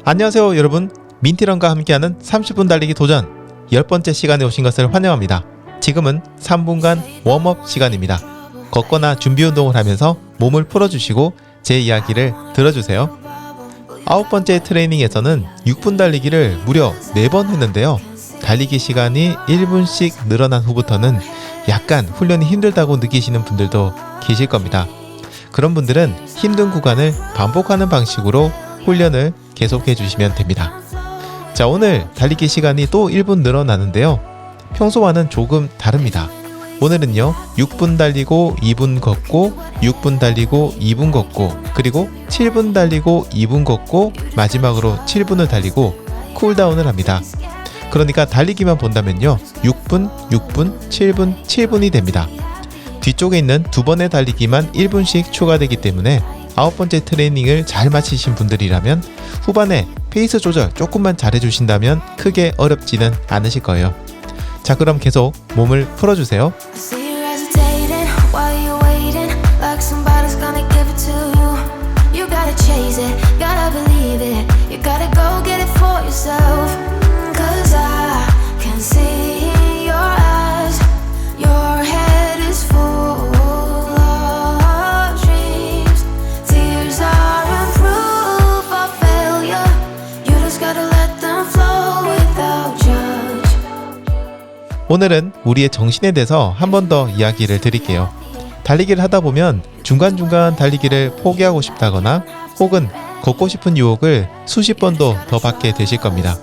안녕하세요 여러분, 민티런과 함께하는 30분 달리기 도전 10번째 시간에 오신 것을 환영합니다. 지금은 3분간 웜업 시간입니다. 걷거나 준비 운동을 하면서 몸을 풀어주시고 제 이야기를 들어주세요. 9번째 트레이닝에서는 6분 달리기를 무려 4번 했는데요. 달리기 시간이 1분씩 늘어난 후부터는 약간 훈련이 힘들다고 느끼시는 분들도 계실 겁니다. 그런 분들은 힘든 구간을 반복하는 방식으로 훈련을 계속해 주시면 됩니다. 자, 오늘 달리기 시간이 또 1분 늘어나는데요. 평소와는 조금 다릅니다. 오늘은요 6분 달리고 2분 걷고 6분 달리고 2분 걷고 그리고 7분 달리고 2분 걷고 마지막으로 7분을 달리고 쿨다운을 합니다. 그러니까 달리기만 본다면요 6분, 6분, 7분, 7분이 됩니다. 뒤쪽에 있는 두 번의 달리기만 1분씩 추가되기 때문에 9번째 트레이닝을 잘 마치신 분들이라면 후반에 페이스 조절 조금만 잘해주신다면 크게 어렵지는 않으실 거예요. 자, 그럼 계속 몸을 풀어주세요. 오늘은 우리의 정신에 대해서 한 번 더 이야기를 드릴게요. 달리기를 하다 보면 중간중간 달리기를 포기하고 싶다거나 혹은 걷고 싶은 유혹을 수십 번도 더 받게 되실 겁니다.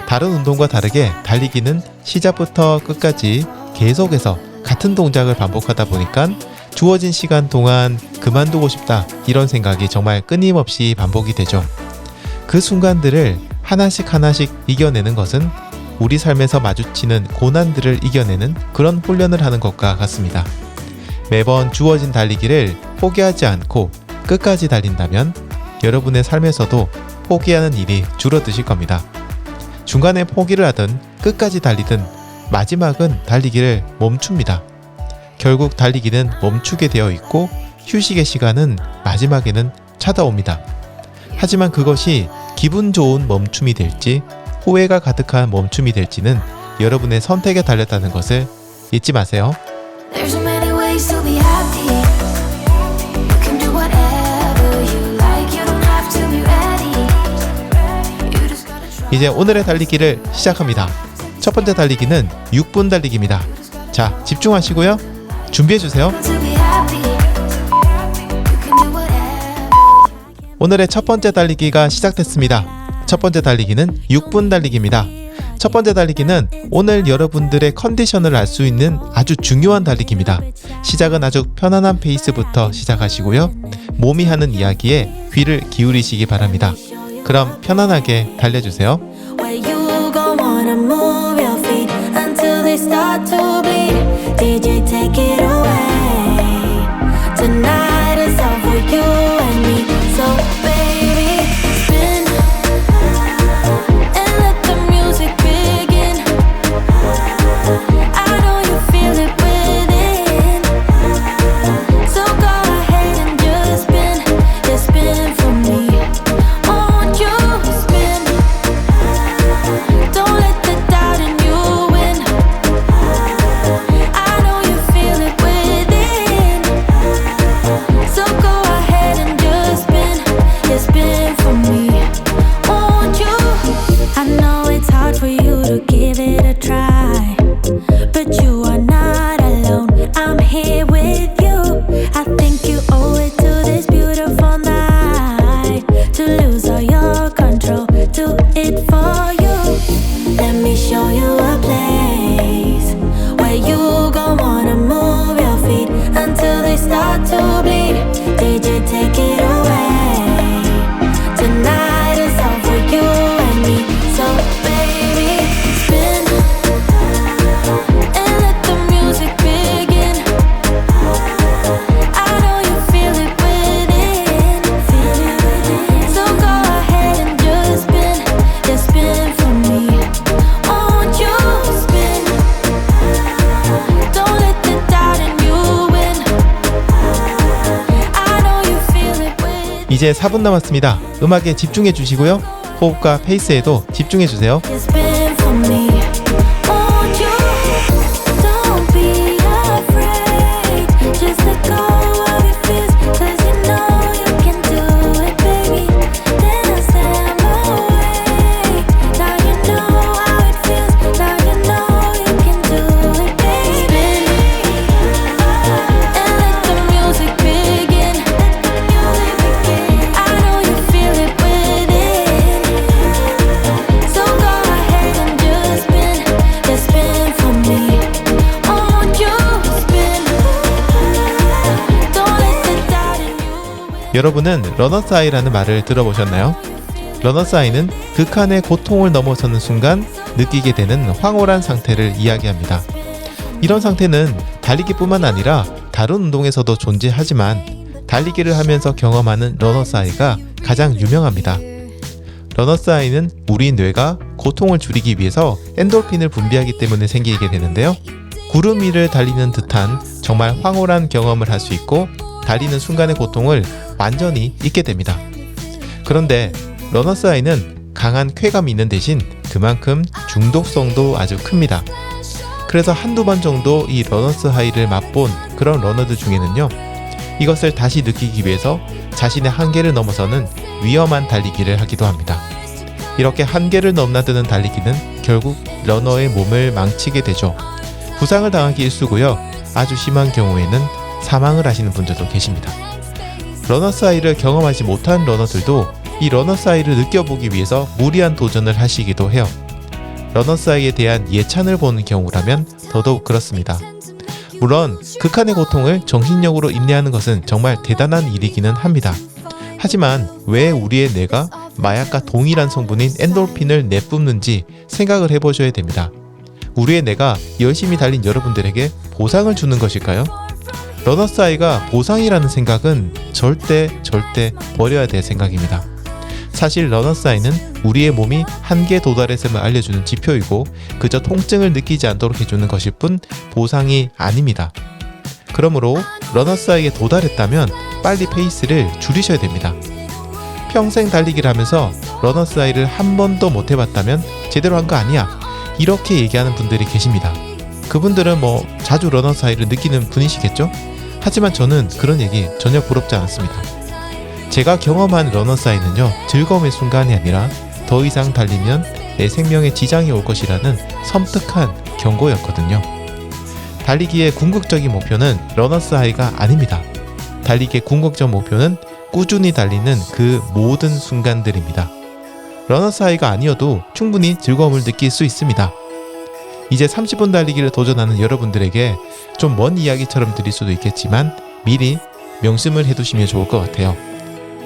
다른 운동과 다르게 달리기는 시작부터 끝까지 계속해서 같은 동작을 반복하다 보니까 주어진 시간 동안 그만두고 싶다 이런 생각이 정말 끊임없이 반복이 되죠. 그 순간들을 하나씩 이겨내는 것은 우리 삶에서 마주치는 고난들을 이겨내는 그런 훈련을 하는 것과 같습니다. 매번 주어진 달리기를 포기하지 않고 끝까지 달린다면 여러분의 삶에서도 포기하는 일이 줄어드실 겁니다. 중간에 포기를 하든 끝까지 달리든 마지막은 달리기를 멈춥니다. 결국 달리기는 멈추게 되어 있고 휴식의 시간은 마지막에는 찾아옵니다. 하지만 그것이 기분 좋은 멈춤이 될지 후회가 가득한 멈춤이 될지는 여러분의 선택에 달렸다는 것을 잊지 마세요. 이제 오늘의 달리기를 시작합니다. 첫 번째 달리기는 6분 달리기입니다. 자, 집중하시고요. 준비해주세요. 오늘의 첫 번째 달리기가 시작됐습니다. 첫 번째 달리기는 6분 달리기입니다. 첫 번째 달리기는 오늘 여러분들의 컨디션을 알 수 있는 아주 중요한 달리기입니다. 시작은 아주 편안한 페이스부터 시작하시고요. 몸이 하는 이야기에 귀를 기울이시기 바랍니다. 그럼 편안하게 달려주세요. 이제 4분 남았습니다. 음악에 집중해 주시고요. 호흡과 페이스에도 집중해주세요. 여러분은 러너스 하이라는 말을 들어보셨나요? 러너스 하이는 극한의 고통을 넘어서는 순간 느끼게 되는 황홀한 상태를 이야기합니다. 이런 상태는 달리기뿐만 아니라 다른 운동에서도 존재하지만 달리기를 하면서 경험하는 러너스 하이가 가장 유명합니다. 러너스 하이는 우리 뇌가 고통을 줄이기 위해서 엔돌핀을 분비하기 때문에 생기게 되는데요. 구름 위를 달리는 듯한 정말 황홀한 경험을 할 수 있고 달리는 순간의 고통을 완전히 잊게 됩니다. 그런데 러너스 하이는 강한 쾌감이 있는 대신 그만큼 중독성도 아주 큽니다. 그래서 한두 번 정도 이 러너스 하이를 맛본 그런 러너들 중에는요, 이것을 다시 느끼기 위해서 자신의 한계를 넘어서는 위험한 달리기를 하기도 합니다. 이렇게 한계를 넘나드는 달리기는 결국 러너의 몸을 망치게 되죠. 부상을 당하기 일쑤고요, 아주 심한 경우에는 사망을 하시는 분들도 계십니다. 러너스 하이를 경험하지 못한 러너들도 이 러너스 하이를 느껴보기 위해서 무리한 도전을 하시기도 해요. 러너스 하이에 대한 예찬을 보는 경우라면 더더욱 그렇습니다. 물론 극한의 고통을 정신력으로 인내하는 것은 정말 대단한 일이기는 합니다. 하지만 왜 우리의 뇌가 마약과 동일한 성분인 엔돌핀을 내뿜는지 생각을 해보셔야 됩니다. 우리의 뇌가 열심히 달린 여러분들에게 보상을 주는 것일까요? 러너스 하이가 보상이라는 생각은 절대 버려야 될 생각입니다. 사실 러너스 하이는 우리의 몸이 한계에 도달했음을 알려주는 지표이고 그저 통증을 느끼지 않도록 해주는 것일 뿐 보상이 아닙니다. 그러므로 러너스 하이에 도달했다면 빨리 페이스를 줄이셔야 됩니다. 평생 달리기를 하면서 러너스 하이를 한 번도 못 해봤다면 제대로 한 거 아니야, 이렇게 얘기하는 분들이 계십니다. 그분들은 자주 러너스 하이를 느끼는 분이시겠죠? 하지만 저는 그런 얘기 전혀 부럽지 않습니다. 제가 경험한 러너스 하이는요, 즐거움의 순간이 아니라 더 이상 달리면 내 생명에 지장이 올 것이라는 섬뜩한 경고였거든요. 달리기의 궁극적인 목표는 러너스 하이가 아닙니다. 달리기의 궁극적 목표는 꾸준히 달리는 그 모든 순간들입니다. 러너스 하이가 아니어도 충분히 즐거움을 느낄 수 있습니다. 이제 30분 달리기를 도전하는 여러분들에게 좀 먼 이야기처럼 들릴 수도 있겠지만 미리 명심을 해두시면 좋을 것 같아요.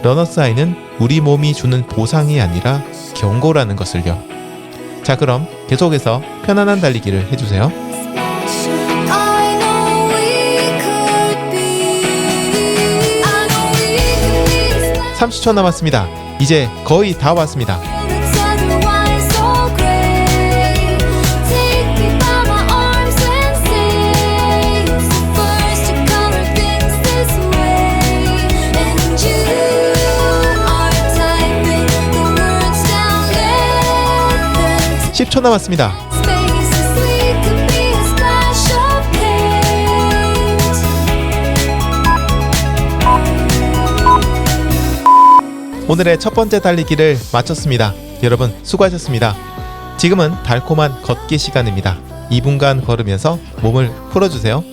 러너스 하이는 우리 몸이 주는 보상이 아니라 경고라는 것을요. 자, 그럼 계속해서 편안한 달리기를 해주세요. 30초 남았습니다. 이제 거의 다 왔습니다. (10초) 남았습니다. 오늘의 첫 번째 달리기를 마쳤습니다. 여러분 수고하셨습니다. 지금은 달콤한 걷기 시간입니다. 2분간 걸으면서 몸을 풀어주세요.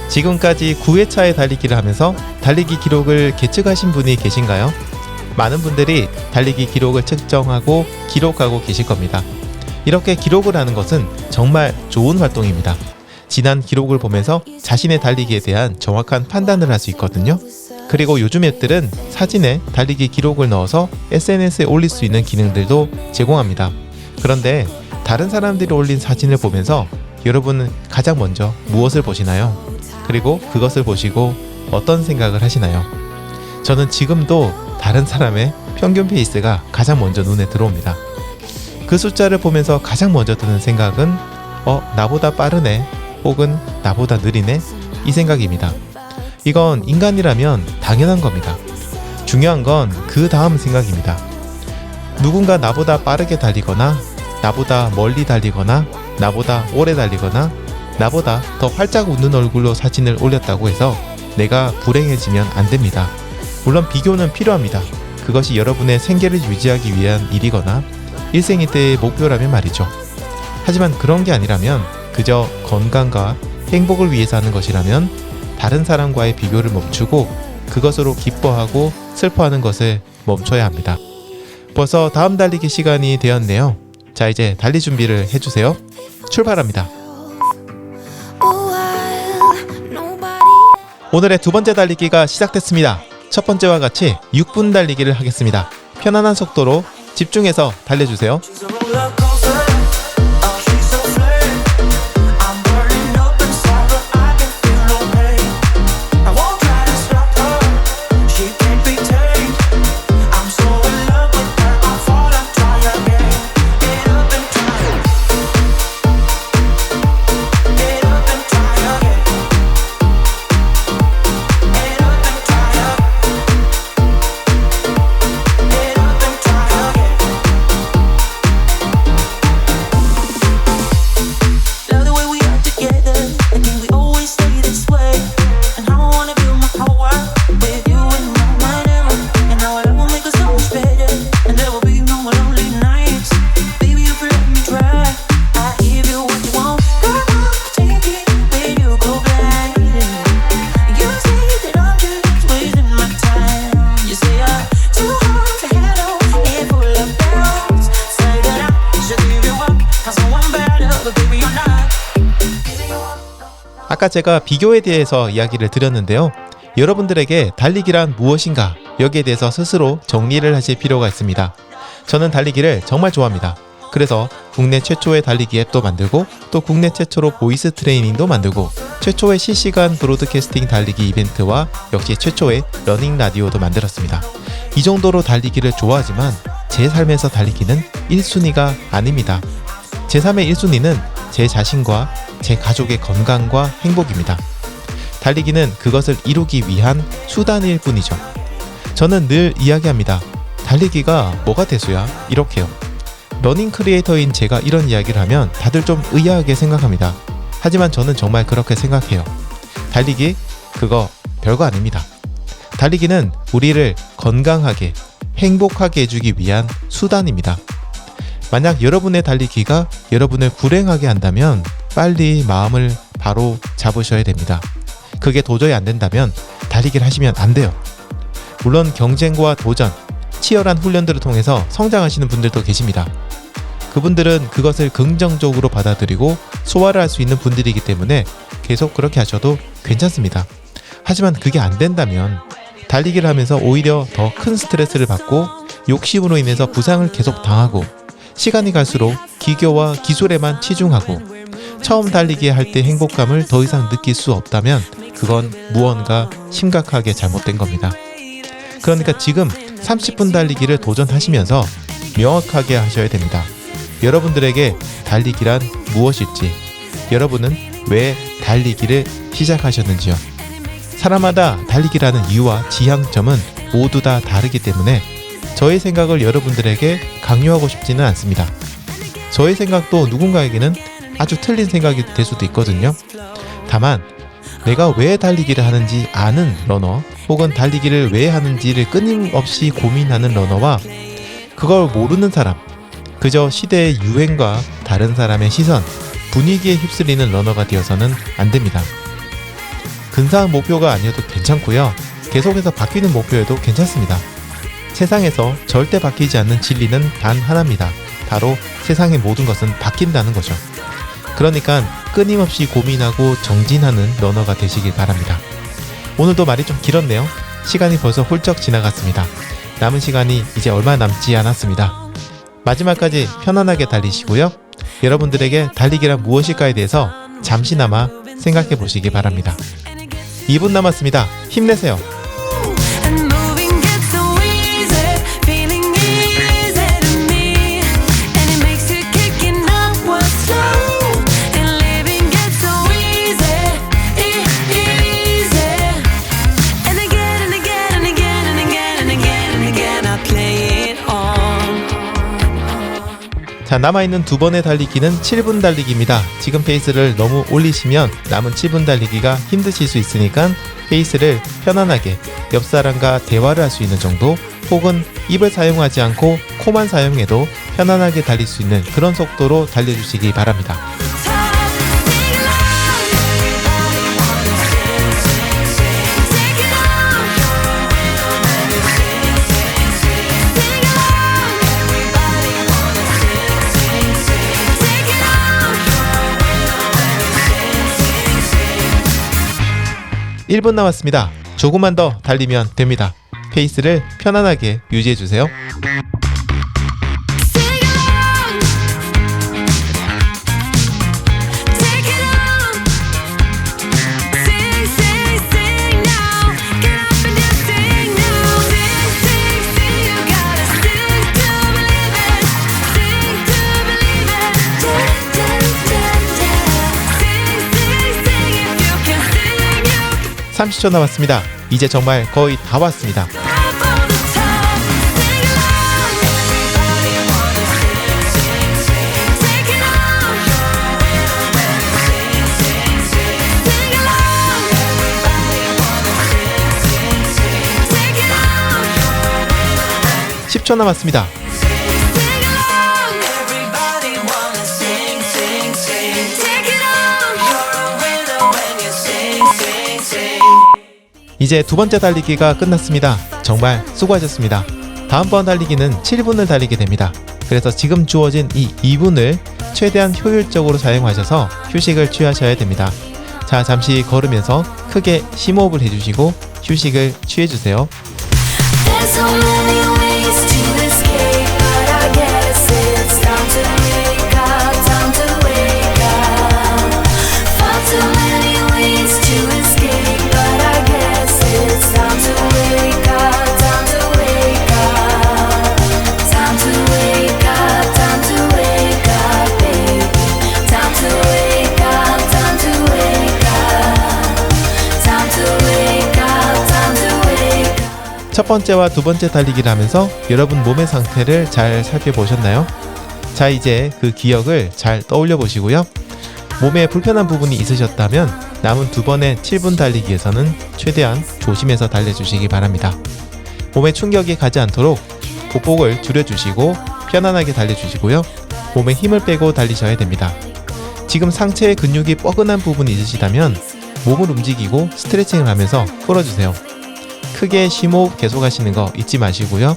지금까지 9회차의 달리기를 하면서 달리기 기록을 계측하신 분이 계신가요? 많은 분들이 달리기 기록을 측정하고 기록하고 계실 겁니다. 이렇게 기록을 하는 것은 정말 좋은 활동입니다. 지난 기록을 보면서 자신의 달리기에 대한 정확한 판단을 할 수 있거든요. 그리고 요즘 앱들은 사진에 달리기 기록을 넣어서 SNS에 올릴 수 있는 기능들도 제공합니다. 그런데 다른 사람들이 올린 사진을 보면서 여러분은 가장 먼저 무엇을 보시나요? 그리고 그것을 보시고 어떤 생각을 하시나요? 저는 지금도 다른 사람의 평균 페이스가 가장 먼저 눈에 들어옵니다. 그 숫자를 보면서 가장 먼저 드는 생각은 나보다 빠르네 혹은 나보다 느리네 이 생각입니다. 이건 인간이라면 당연한 겁니다. 중요한 건 그 다음 생각입니다. 누군가 나보다 빠르게 달리거나 나보다 멀리 달리거나 나보다 오래 달리거나 나보다 더 활짝 웃는 얼굴로 사진을 올렸다고 해서 내가 불행해지면 안 됩니다. 물론 비교는 필요합니다. 그것이 여러분의 생계를 유지하기 위한 일이거나 일생이대의 목표라면 말이죠. 하지만 그런 게 아니라면 그저 건강과 행복을 위해서 하는 것이라면 다른 사람과의 비교를 멈추고 그것으로 기뻐하고 슬퍼하는 것을 멈춰야 합니다. 벌써 다음 달리기 시간이 되었네요. 자, 이제 달릴 준비를 해주세요. 출발합니다. 오늘의 두 번째 달리기가 시작됐습니다. 첫 번째와 같이 6분 달리기를 하겠습니다. 편안한 속도로 집중해서 달려주세요. 아까 제가 비교에 대해서 이야기를 드렸는데요. 여러분들에게 달리기란 무엇인가 여기에 대해서 스스로 정리를 하실 필요가 있습니다. 저는 달리기를 정말 좋아합니다. 그래서 국내 최초의 달리기 앱도 만들고 또 국내 최초로 보이스 트레이닝도 만들고 최초의 실시간 브로드캐스팅 달리기 이벤트와 역시 최초의 러닝 라디오도 만들었습니다. 이 정도로 달리기를 좋아하지만 제 삶에서 달리기는 1순위가 아닙니다. 제 삶의 1순위는 제 자신과 제 가족의 건강과 행복입니다. 달리기는 그것을 이루기 위한 수단일 뿐이죠. 저는 늘 이야기합니다. 달리기가 뭐가 대수야? 이렇게요. 러닝 크리에이터인 제가 이런 이야기를 하면 다들 좀 의아하게 생각합니다. 하지만 저는 정말 그렇게 생각해요. 달리기? 그거 별거 아닙니다. 달리기는 우리를 건강하게, 행복하게 해주기 위한 수단입니다. 만약 여러분의 달리기가 여러분을 불행하게 한다면 빨리 마음을 바로 잡으셔야 됩니다. 그게 도저히 안 된다면 달리기를 하시면 안 돼요. 물론 경쟁과 도전, 치열한 훈련들을 통해서 성장하시는 분들도 계십니다. 그분들은 그것을 긍정적으로 받아들이고 소화를 할 수 있는 분들이기 때문에 계속 그렇게 하셔도 괜찮습니다. 하지만 그게 안 된다면 달리기를 하면서 오히려 더 큰 스트레스를 받고 욕심으로 인해서 부상을 계속 당하고 시간이 갈수록 기교와 기술에만 치중하고 처음 달리기 할 때 행복감을 더 이상 느낄 수 없다면 그건 무언가 심각하게 잘못된 겁니다. 그러니까 지금 30분 달리기를 도전하시면서 명확하게 하셔야 됩니다. 여러분들에게 달리기란 무엇일지, 여러분은 왜 달리기를 시작하셨는지요. 사람마다 달리기라는 이유와 지향점은 모두 다 다르기 때문에 저의 생각을 여러분들에게 강요하고 싶지는 않습니다. 저의 생각도 누군가에게는 아주 틀린 생각이 될 수도 있거든요. 다만 내가 왜 달리기를 하는지 아는 러너 혹은 달리기를 왜 하는지를 끊임없이 고민하는 러너와 그걸 모르는 사람, 그저 시대의 유행과 다른 사람의 시선, 분위기에 휩쓸리는 러너가 되어서는 안 됩니다. 근사한 목표가 아니어도 괜찮고요. 계속해서 바뀌는 목표여도 괜찮습니다. 세상에서 절대 바뀌지 않는 진리는 단 하나입니다. 바로 세상의 모든 것은 바뀐다는 거죠. 그러니까 끊임없이 고민하고 정진하는 러너가 되시길 바랍니다. 오늘도 말이 좀 길었네요. 시간이 벌써 훌쩍 지나갔습니다. 남은 시간이 이제 얼마 남지 않았습니다. 마지막까지 편안하게 달리시고요. 여러분들에게 달리기란 무엇일까에 대해서 잠시나마 생각해 보시기 바랍니다. 2분 남았습니다. 힘내세요. 자, 남아있는 두 번의 달리기는 7분 달리기입니다. 지금 페이스를 너무 올리시면 남은 7분 달리기가 힘드실 수 있으니까 페이스를 편안하게 옆 사람과 대화를 할 수 있는 정도, 혹은 입을 사용하지 않고 코만 사용해도 편안하게 달릴 수 있는 그런 속도로 달려주시기 바랍니다. (1분) 남았습니다. 조금만 더 달리면 됩니다. 페이스를 편안하게 유지해주세요. (30초) 남았습니다. 이제 정말 거의 다 왔습니다. (10초) 남았습니다. 이제 두 번째 달리기가 끝났습니다. 정말 수고하셨습니다. 다음번 달리기는 7분을 달리게 됩니다. 그래서 지금 주어진 이 2분을 최대한 효율적으로 사용하셔서 휴식을 취하셔야 됩니다. 자, 잠시 걸으면서 크게 심호흡을 해주시고 휴식을 취해주세요. 첫 번째와 두 번째 달리기를 하면서 여러분 몸의 상태를 잘 살펴보셨나요? 자, 이제 그 기억을 잘 떠올려 보시고요. 몸에 불편한 부분이 있으셨다면 남은 두 번의 7분 달리기에서는 최대한 조심해서 달려주시기 바랍니다. 몸에 충격이 가지 않도록 보폭을 줄여주시고 편안하게 달려주시고요. 몸에 힘을 빼고 달리셔야 됩니다. 지금 상체의 근육이 뻐근한 부분이 있으시다면 몸을 움직이고 스트레칭을 하면서 풀어주세요. 크게 심호흡 계속하시는 거 잊지 마시고요.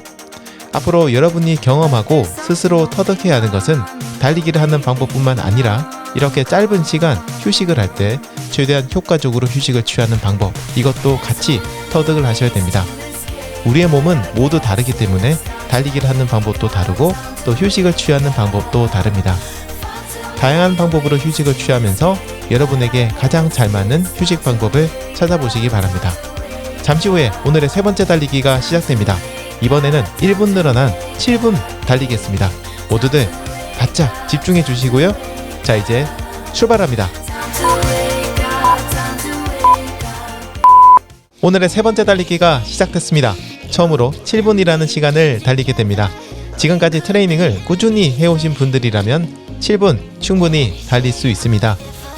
앞으로 여러분이 경험하고 스스로 터득해야 하는 것은 달리기를 하는 방법뿐만 아니라 이렇게 짧은 시간 휴식을 할 때 최대한 효과적으로 휴식을 취하는 방법, 이것도 같이 터득을 하셔야 됩니다. 우리의 몸은 모두 다르기 때문에 달리기를 하는 방법도 다르고 또 휴식을 취하는 방법도 다릅니다. 다양한 방법으로 휴식을 취하면서 여러분에게 가장 잘 맞는 휴식 방법을 찾아보시기 바랍니다. 잠시 후에 오늘의 세 번째 달리기가 시작됩니다. 이번에는 1분 늘어난 7분 달리겠습니다. 모두들 바짝 집중해 주시고요. 자, 이제 출발합니다. 오늘의 세 번째 달리기가 시작됐습니다. 처음으로 7분이라는 시간을 달리게 됩니다. 지금까지 트레이닝을 꾸준히 해오신 분들이라면 7분 충분히 달릴 수 있습니다.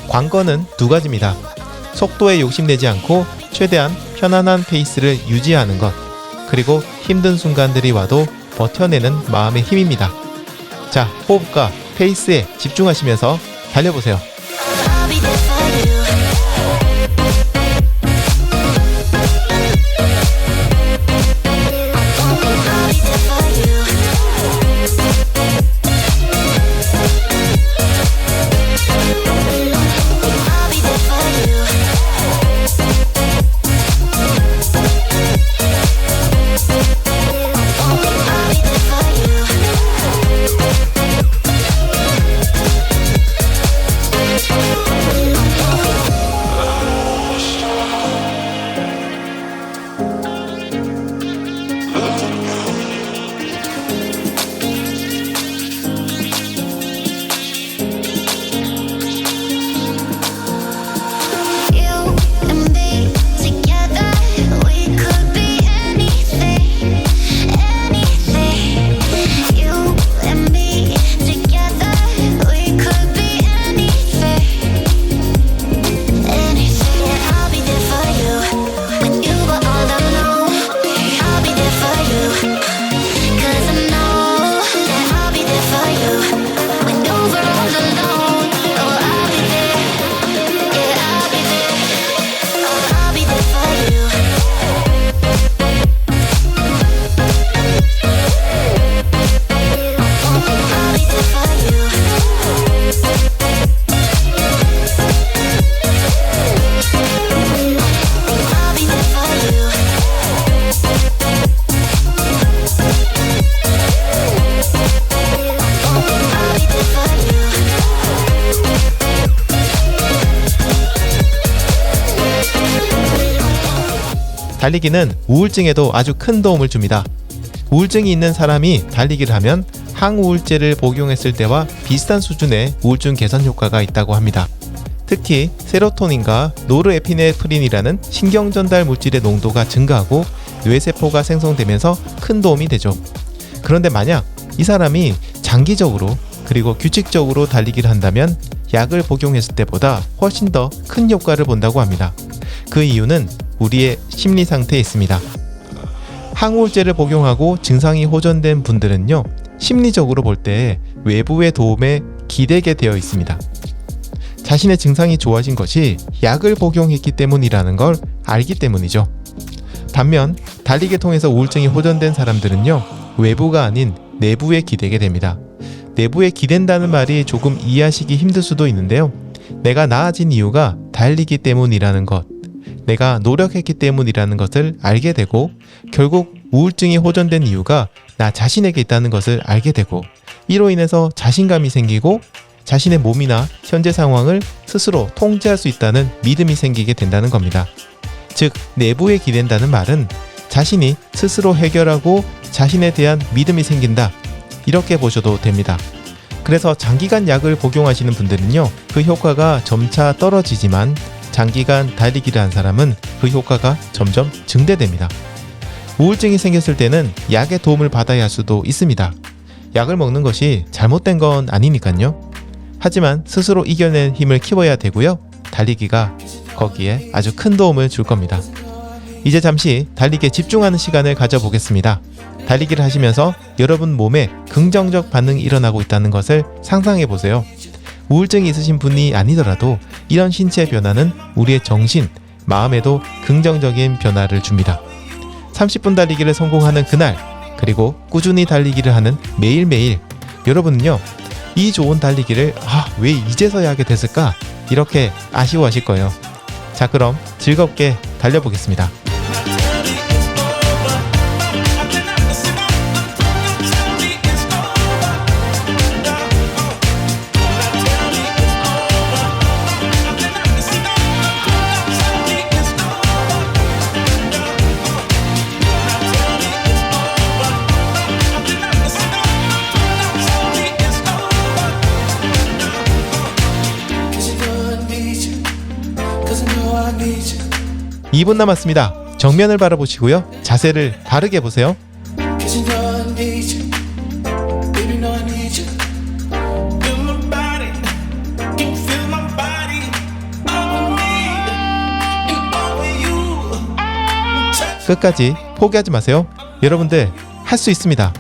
관건은 두 가지입니다. 속도에 욕심내지 않고 최대한 편안한 페이스를 유지하는 것, 그리고 힘든 순간들이 와도 버텨내는 마음의 힘입니다. 자, 호흡과 페이스에 집중하시면서 달려보세요. 달리기는 우울증에도 아주 큰 도움을 줍니다. 우울증이 있는 사람이 달리기를 하면 항우울제를 복용했을 때와 비슷한 수준의 우울증 개선 효과가 있다고 합니다. 특히 세로토닌과 노르에피네프린이라는 신경전달 물질의 농도가 증가하고 뇌세포가 생성되면서 큰 도움이 되죠. 그런데 만약 이 사람이 장기적으로 그리고 규칙적으로 달리기를 한다면 약을 복용했을 때보다 훨씬 더 큰 효과를 본다고 합니다. 그 이유는 우리의 심리 상태에 있습니다. 항우울제를 복용하고 증상이 호전된 분들은요, 심리적으로 볼 때 외부의 도움에 기대게 되어 있습니다. 자신의 증상이 좋아진 것이 약을 복용했기 때문이라는 걸 알기 때문이죠. 반면 달리기를 통해서 우울증이 호전된 사람들은요, 외부가 아닌 내부에 기대게 됩니다. 내부에 기댄다는 말이 조금 이해하시기 힘들 수도 있는데요. 내가 나아진 이유가 달리기 때문이라는 것, 내가 노력했기 때문이라는 것을 알게 되고, 결국 우울증이 호전된 이유가 나 자신에게 있다는 것을 알게 되고, 이로 인해서 자신감이 생기고 자신의 몸이나 현재 상황을 스스로 통제할 수 있다는 믿음이 생기게 된다는 겁니다. 즉, 내부에 기댄다는 말은 자신이 스스로 해결하고 자신에 대한 믿음이 생긴다, 이렇게 보셔도 됩니다. 그래서 장기간 약을 복용하시는 분들은요, 그 효과가 점차 떨어지지만 장기간 달리기를 한 사람은 그 효과가 점점 증대됩니다. 우울증이 생겼을 때는 약의 도움을 받아야 할 수도 있습니다. 약을 먹는 것이 잘못된 건 아니니까요. 하지만 스스로 이겨낼 힘을 키워야 되고요. 달리기가 거기에 아주 큰 도움을 줄 겁니다. 이제 잠시 달리기에 집중하는 시간을 가져보겠습니다. 달리기를 하시면서 여러분 몸에 긍정적 반응이 일어나고 있다는 것을 상상해 보세요. 우울증이 있으신 분이 아니더라도 이런 신체 변화는 우리의 정신, 마음에도 긍정적인 변화를 줍니다. 30분 달리기를 성공하는 그날, 그리고 꾸준히 달리기를 하는 매일매일, 여러분은요, 이 좋은 달리기를 왜 이제서야 하게 됐을까? 이렇게 아쉬워하실 거예요. 자, 그럼 즐겁게 달려보겠습니다. I need you. 2분 남았습니다. 정면을 바라보시고요. 자세를 바르게 보세요. Cause you know I need you. Baby, know I need you. Feel my body. You feel my body. All of me. And all of you. Touch 끝까지 포기하지 마세요. 여러분들 할 수 있습니다.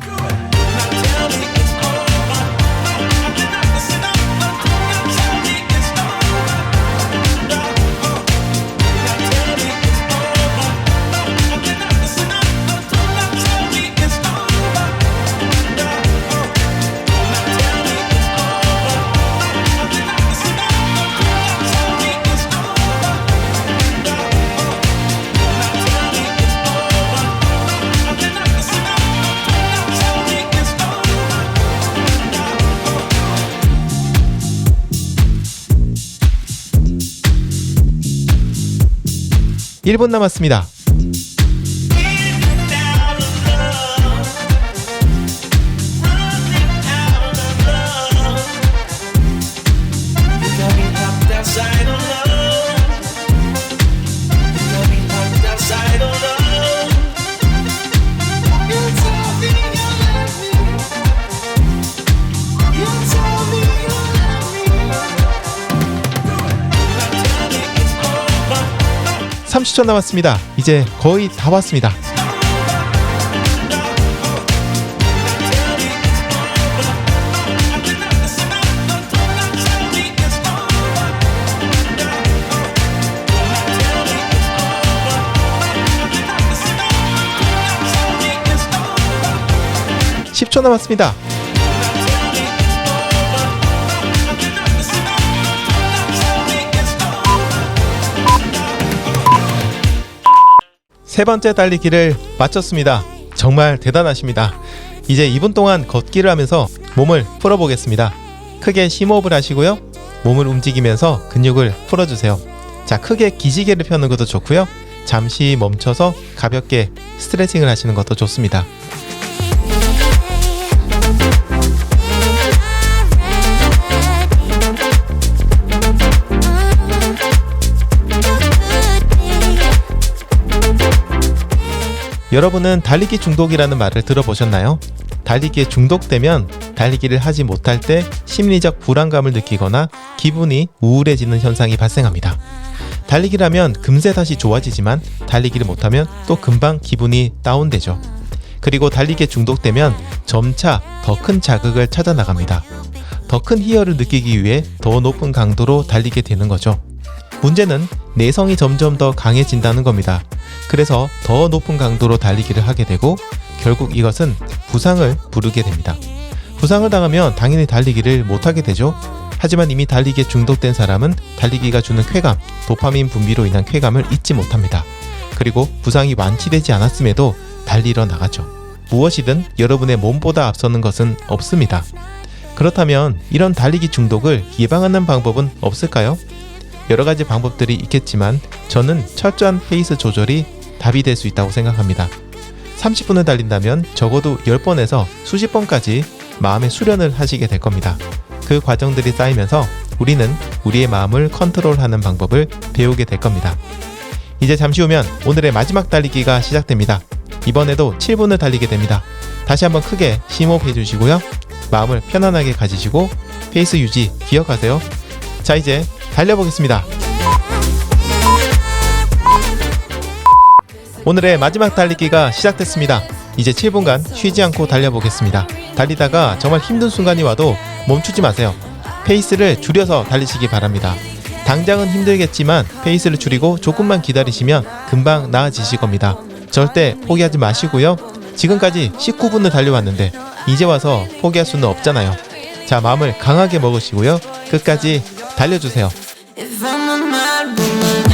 (1분) 남았습니다. (30초) 남았습니다. 이제 거의 다 왔습니다. (10초) 남았습니다. 세 번째 달리기를 마쳤습니다. 정말 대단하십니다. 이제 2분 동안 걷기를 하면서 몸을 풀어보겠습니다. 크게 심호흡을 하시고요. 몸을 움직이면서 근육을 풀어주세요. 자, 크게 기지개를 펴는 것도 좋고요. 잠시 멈춰서 가볍게 스트레칭을 하시는 것도 좋습니다. 여러분은 달리기 중독이라는 말을 들어보셨나요? 달리기에 중독되면 달리기를 하지 못할 때 심리적 불안감을 느끼거나 기분이 우울해지는 현상이 발생합니다. 달리기를 하면 금세 다시 좋아지지만 달리기를 못하면 또 금방 기분이 다운되죠. 그리고 달리기에 중독되면 점차 더 큰 자극을 찾아 나갑니다. 더 큰 희열을 느끼기 위해 더 높은 강도로 달리게 되는 거죠. 문제는 내성이 점점 더 강해진다는 겁니다. 그래서 더 높은 강도로 달리기를 하게 되고 결국 이것은 부상을 부르게 됩니다. 부상을 당하면 당연히 달리기를 못하게 되죠. 하지만 이미 달리기에 중독된 사람은 달리기가 주는 쾌감, 도파민 분비로 인한 쾌감을 잊지 못합니다. 그리고 부상이 완치되지 않았음에도 달리러 나가죠. 무엇이든 여러분의 몸보다 앞서는 것은 없습니다. 그렇다면 이런 달리기 중독을 예방하는 방법은 없을까요? 여러 가지 방법들이 있겠지만 저는 철저한 페이스 조절이 답이 될 수 있다고 생각합니다. 30분을 달린다면 적어도 10번에서 수십 번까지 마음의 수련을 하시게 될 겁니다. 그 과정들이 쌓이면서 우리는 우리의 마음을 컨트롤하는 방법을 배우게 될 겁니다. 이제 잠시 후면 오늘의 마지막 달리기가 시작됩니다. 이번에도 7분을 달리게 됩니다. 다시 한번 크게 심호흡해 주시고요. 마음을 편안하게 가지시고 페이스 유지 기억하세요. 자, 이제 달려보겠습니다. 오늘의 마지막 달리기가 시작됐습니다. 이제 7분간 쉬지 않고 달려보겠습니다. 달리다가 정말 힘든 순간이 와도 멈추지 마세요. 페이스를 줄여서 달리시기 바랍니다. 당장은 힘들겠지만 페이스를 줄이고 조금만 기다리시면 금방 나아지실 겁니다. 절대 포기하지 마시고요. 지금까지 19분을 달려왔는데 이제 와서 포기할 수는 없잖아요. 자, 마음을 강하게 먹으시고요. 끝까지 달려주세요. If I'm a mad woman,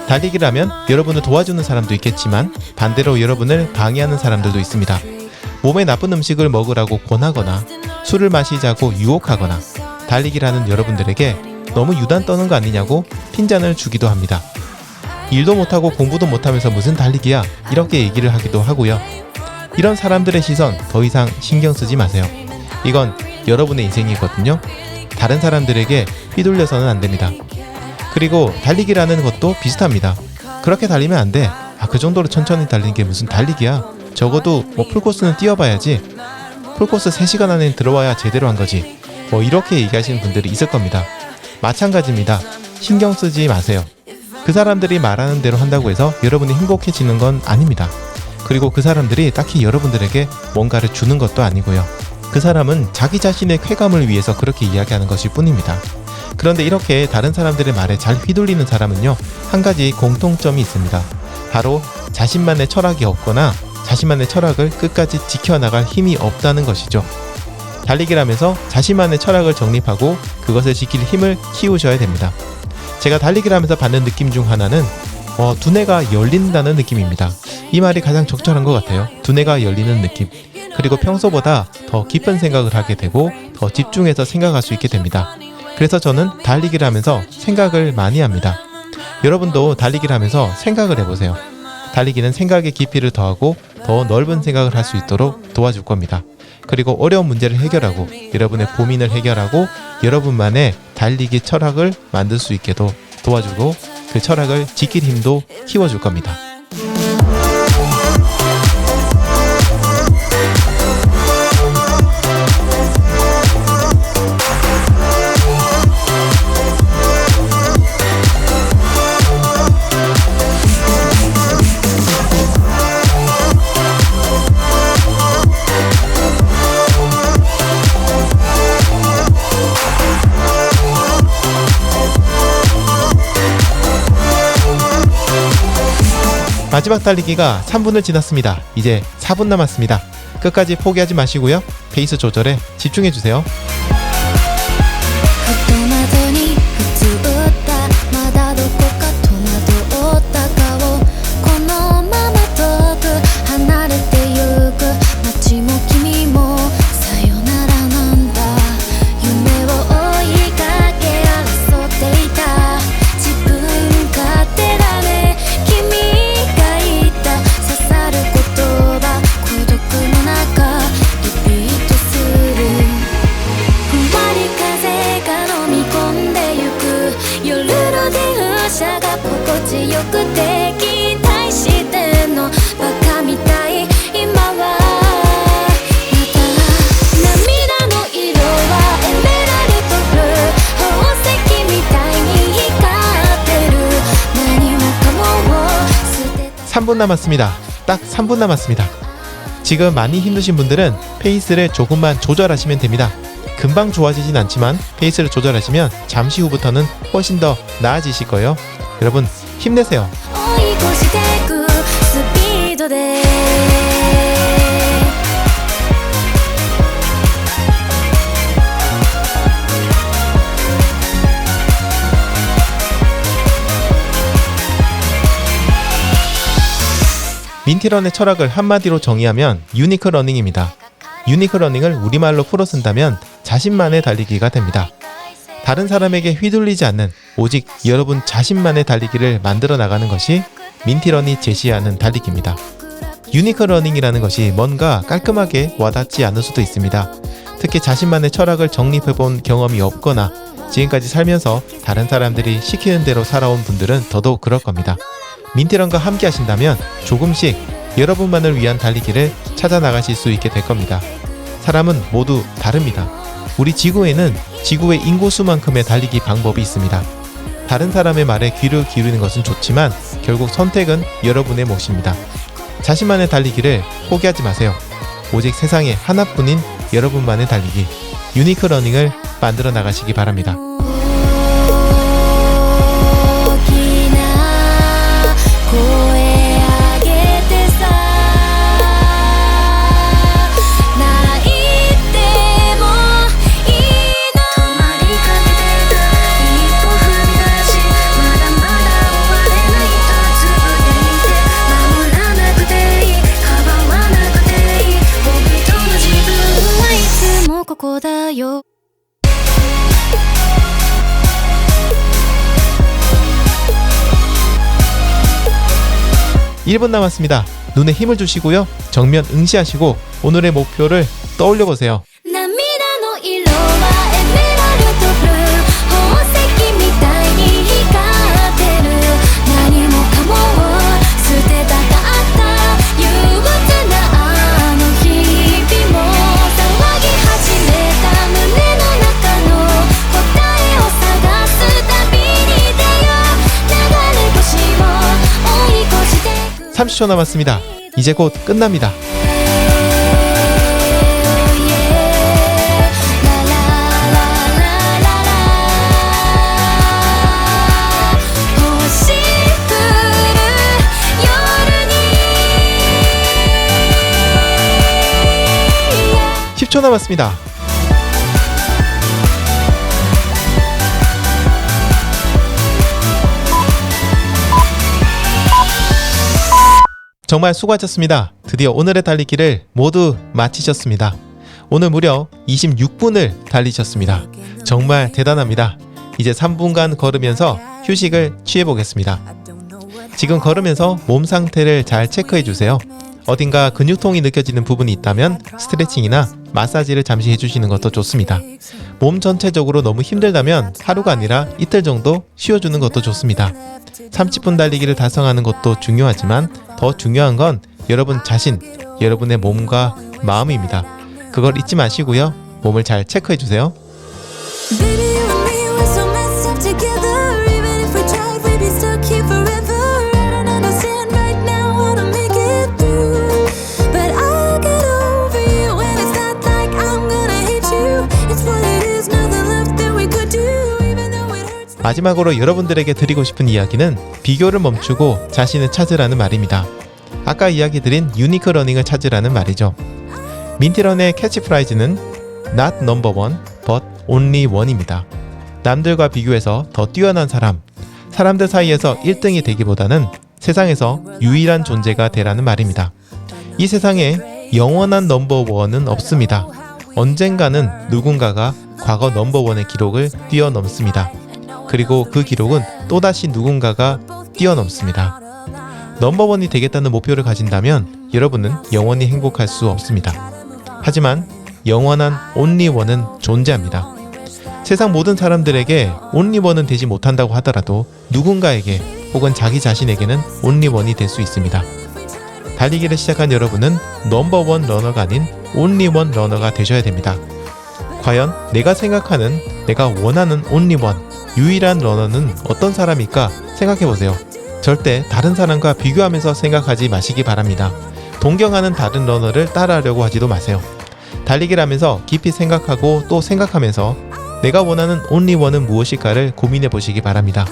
달리기를 하면 여러분을 도와주는 사람도 있겠지만 반대로 여러분을 방해하는 사람들도 있습니다. 몸에 나쁜 음식을 먹으라고 권하거나 술을 마시자고 유혹하거나 달리기를 하는 여러분들에게 너무 유단 떠는 거 아니냐고 핀잔을 주기도 합니다. 일도 못하고 공부도 못하면서 무슨 달리기야, 이렇게 얘기를 하기도 하고요. 이런 사람들의 시선 더 이상 신경 쓰지 마세요. 이건 여러분의 인생이거든요. 다른 사람들에게 휘둘려서는 안 됩니다. 그리고 달리기라는 것도 비슷합니다. 그렇게 달리면 안 돼. 그 정도로 천천히 달리는 게 무슨 달리기야. 적어도 풀코스는 뛰어봐야지. 풀코스 3시간 안에 들어와야 제대로 한 거지. 이렇게 얘기하시는 분들이 있을 겁니다. 마찬가지입니다. 신경 쓰지 마세요. 그 사람들이 말하는 대로 한다고 해서 여러분이 행복해지는 건 아닙니다. 그리고 그 사람들이 딱히 여러분들에게 뭔가를 주는 것도 아니고요. 그 사람은 자기 자신의 쾌감을 위해서 그렇게 이야기하는 것일 뿐입니다. 그런데 이렇게 다른 사람들의 말에 잘 휘둘리는 사람은요, 한 가지 공통점이 있습니다. 바로 자신만의 철학이 없거나 자신만의 철학을 끝까지 지켜나갈 힘이 없다는 것이죠. 달리기를 하면서 자신만의 철학을 정립하고 그것을 지킬 힘을 키우셔야 됩니다. 제가 달리기를 하면서 받는 느낌 중 하나는 두뇌가 열린다는 느낌입니다. 이 말이 가장 적절한 것 같아요. 두뇌가 열리는 느낌. 그리고 평소보다 더 깊은 생각을 하게 되고 더 집중해서 생각할 수 있게 됩니다. 그래서 저는 달리기를 하면서 생각을 많이 합니다. 여러분도 달리기를 하면서 생각을 해보세요. 달리기는 생각의 깊이를 더하고 더 넓은 생각을 할 수 있도록 도와줄 겁니다. 그리고 어려운 문제를 해결하고 여러분의 고민을 해결하고 여러분만의 달리기 철학을 만들 수 있게도 도와주고 그 철학을 지킬 힘도 키워줄 겁니다. 마지막 달리기가 3분을 지났습니다. 이제 4분 남았습니다. 끝까지 포기하지 마시고요. 페이스 조절에 집중해주세요. ふと窓に映ったまだどこか戸惑った顔 3분 남았습니다. 딱 3분 남았습니다. 지금 많이 힘드신 분들은 페이스를 조금만 조절하시면 됩니다. 금방 좋아지진 않지만 페이스를 조절하시면 잠시 후부터는 훨씬 더 나아지실 거예요. 여러분 힘내세요. 追い越してくスピードで민티런의 철학을 한마디로 정의하면 유니크 러닝입니다. 유니크 러닝을 우리말로 풀어 쓴다면 자신만의 달리기가 됩니다. 다른 사람에게 휘둘리지 않는 오직 여러분 자신만의 달리기를 만들어 나가는 것이 민티런이 제시하는 달리기입니다. 유니크 러닝이라는 것이 뭔가 깔끔하게 와닿지 않을 수도 있습니다. 특히 자신만의 철학을 정립해본 경험이 없거나 지금까지 살면서 다른 사람들이 시키는 대로 살아온 분들은 더더욱 그럴 겁니다. 민티런과 함께 하신다면 조금씩 여러분만을 위한 달리기를 찾아 나가실 수 있게 될 겁니다. 사람은 모두 다릅니다. 우리 지구에는 지구의 인구수만큼의 달리기 방법이 있습니다. 다른 사람의 말에 귀를 기울이는 것은 좋지만 결국 선택은 여러분의 몫입니다. 자신만의 달리기를 포기하지 마세요. 오직 세상에 하나뿐인 여러분만의 달리기, 유니크 러닝을 만들어 나가시기 바랍니다. 大きな声上げてさ泣いてもいいの止まりかけてる一歩踏み出しまだまだ終われないとつぶやいて守らなくていいかばわなくていい僕との自分はいつもここだよ 1분 남았습니다. 눈에 힘을 주시고요. 정면 응시하시고 오늘의 목표를 떠올려 보세요. 涙の色はエメラルドブルー宝石みたいに光ってる何もかもを捨てたかった憂鬱なあの日々も騒ぎ始めた胸の中の答えを探す旅に出よう流れ星を追い越してく 30초 남았습니다. 이제 곧 끝납니다. 십 초 남았습니다. 정말 수고하셨습니다. 드디어 오늘의 달리기를 모두 마치셨습니다. 오늘 무려 26분을 달리셨습니다. 정말 대단합니다. 이제 3분간 걸으면서 휴식을 취해보겠습니다. 지금 걸으면서 몸 상태를 잘 체크해주세요. 어딘가 근육통이 느껴지는 부분이 있다면 스트레칭이나 마사지를 잠시 해주시는 것도 좋습니다. 몸 전체적으로 너무 힘들다면 하루가 아니라 이틀 정도 쉬어주는 것도 좋습니다. 30분 달리기를 달성하는 것도 중요하지만 더 중요한 건 여러분 자신, 여러분의 몸과 마음입니다. 그걸 잊지 마시고요. 몸을 잘 체크해주세요. Baby, you and me, we're so messed up together. Even if we tried, we'd be stuck here forever. I don't understand right now how to make it through. But I'll get over you, and it's not like I'm gonna hate you. It's what it is, nothing left that we could do. Even though it hurts. 마지막으로 여러분들에게 드리고 싶은 이야기는 비교를 멈추고 자신을 찾으라는 말입니다. 아까 이야기 드린 유니크 러닝을 찾으라는 말이죠. 민티런의 캐치프라이즈는 Not number one, but only one입니다. 남들과 비교해서 더 뛰어난 사람, 사람들 사이에서 1등이 되기보다는 세상에서 유일한 존재가 되라는 말입니다. 이 세상에 영원한 넘버원은 없습니다. 언젠가는 누군가가 과거 넘버원의 기록을 뛰어넘습니다. 그리고 그 기록은 또다시 누군가가 뛰어넘습니다. 넘버원이 되겠다는 목표를 가진다면 여러분은 영원히 행복할 수 없습니다. 하지만 영원한 온리원은 존재합니다. 세상 모든 사람들에게 온리원은 되지 못한다고 하더라도 누군가에게 혹은 자기 자신에게는 온리원이 될 수 있습니다. 달리기를 시작한 여러분은 넘버원 러너가 아닌 온리원 러너가 되셔야 됩니다. 과연 내가 생각하는, 내가 원하는 온리원, 유일한 러너는 어떤 사람일까 생각해보세요. 절대 다른 사람과 비교하면서 생각하지 마시기 바랍니다. 동경하는 다른 러너를 따라하려고 하지도 마세요. 달리기를 하면서 깊이 생각하고 또 생각하면서 내가 원하는 온리원은 무엇일까를 고민해 보시기 바랍니다.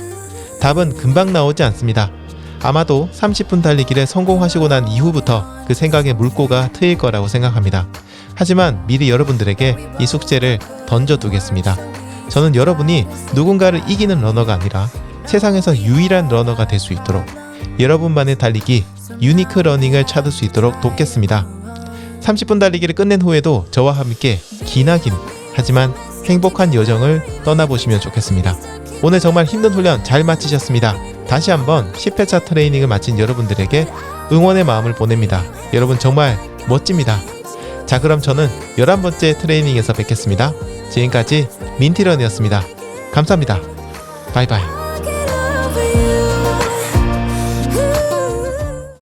답은 금방 나오지 않습니다. 아마도 30분 달리기를 성공하시고 난 이후부터 그 생각의 물꼬가 트일 거라고 생각합니다. 하지만 미리 여러분들에게 이 숙제를 던져두겠습니다. 저는 여러분이 누군가를 이기는 러너가 아니라 세상에서 유일한 러너가 될 수 있도록 여러분만의 달리기, 유니크 러닝을 찾을 수 있도록 돕겠습니다. 30분 달리기를 끝낸 후에도 저와 함께 기나긴 하지만 행복한 여정을 떠나보시면 좋겠습니다. 오늘 정말 힘든 훈련 잘 마치셨습니다. 다시 한번 10회차 트레이닝을 마친 여러분들에게 응원의 마음을 보냅니다. 여러분 정말 멋집니다. 자, 그럼 저는 11번째 트레이닝에서 뵙겠습니다. 지금까지 민티런이었습니다. 감사합니다. 바이바이.